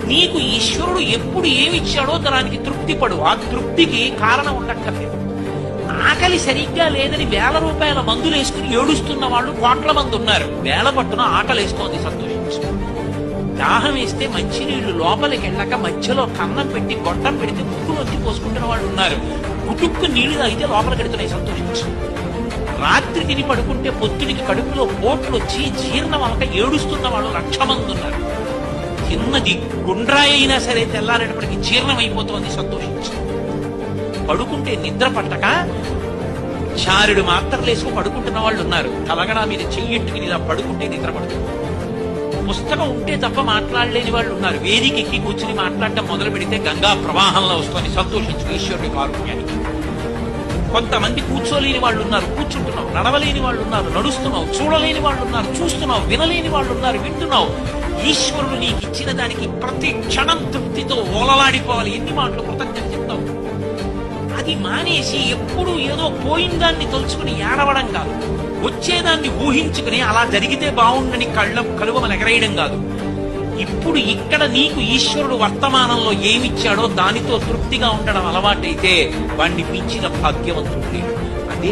నీకు ఈశ్వరుడు ఎప్పుడు ఏమిచ్చాడో దానికి తృప్తి పడు. ఆ తృప్తికి కారణం ఉండక్కర్లేదు. ఆకలి సరిగ్గా లేదని ₹1,000 మందులు వేసుకుని ఏడుస్తున్న వాళ్ళు కోట్ల మంది ఉన్నారు. వేల పట్టున ఆకలి వేస్తోంది, సంతోషించు. దాహం వేస్తే మంచినీళ్లు లోపలికి వెళ్ళక మధ్యలో కన్నం పెట్టి గొట్టం పెడితే ముక్కులోంచి పోసుకుంటున్న వాళ్ళు ఉన్నారు. గుటుక్కు నీళ్లు తాగితే లోపలికి వెడుతున్నాయి, సంతోషించు. రాత్రి తిని పడుకుంటే పొత్తుడికి కడుపులో పోట్లు వచ్చి జీర్ణం అవక ఏడుస్తున్న వాళ్ళు 1,00,000 మంది ఉన్నారు. చిన్నది గుండ్రాయి అయినా సరే తెల్లారేటప్పటికి జీర్ణం అయిపోతోంది, సంతోషించు. పడుకుంటే నిద్ర పట్టక చారుడు మాత్రలు వేసుకు పడుకుంటున్న వాళ్ళు ఉన్నారు. తలగడా మీద చెయ్యెట్టుకుని ఇలా పడుకుంటే నిద్ర పడుతుంది. పుస్తకం ఉంటే తప్ప మాట్లాడలేని వాళ్ళు ఉన్నారు. వేదికెక్కి కూర్చుని మాట్లాడటం మొదలు పెడితే గంగా ప్రవాహంలో వస్తుంది, సంతోషించు ఈశ్వరుడి కారుణ్యానికి. కొంతమంది కూర్చోలేని వాళ్ళు ఉన్నారు, కూర్చుంటున్నావు. నడవలేని వాళ్ళు ఉన్నారు, నడుస్తున్నావు. చూడలేని వాళ్ళు ఉన్నారు, చూస్తున్నావు. వినలేని వాళ్ళు ఉన్నారు, వింటున్నావు. ఈశ్వరుడు నీకు ఇచ్చిన దానికి ప్రతి క్షణం తృప్తితో ఓలలాడిపోవాలి. ఎన్ని మాటలు కృతజ్ఞత చెప్తావు. అది మానేసి ఎప్పుడు ఏదో పోయిందాన్ని తలుచుకుని ఏడవడం కాదు, వచ్చేదాన్ని ఊహించుకుని అలా జరిగితే బాగుండని కలువమలు ఎగరేయడం కాదు. ఇప్పుడు ఇక్కడ నీకు ఈశ్వరుడు వర్తమానంలో ఏమిచ్చాడో దానితో తృప్తిగా ఉండడం అలవాటైతే వాణ్ణి మించిన భాగ్యవంతుడు లేడు. అదే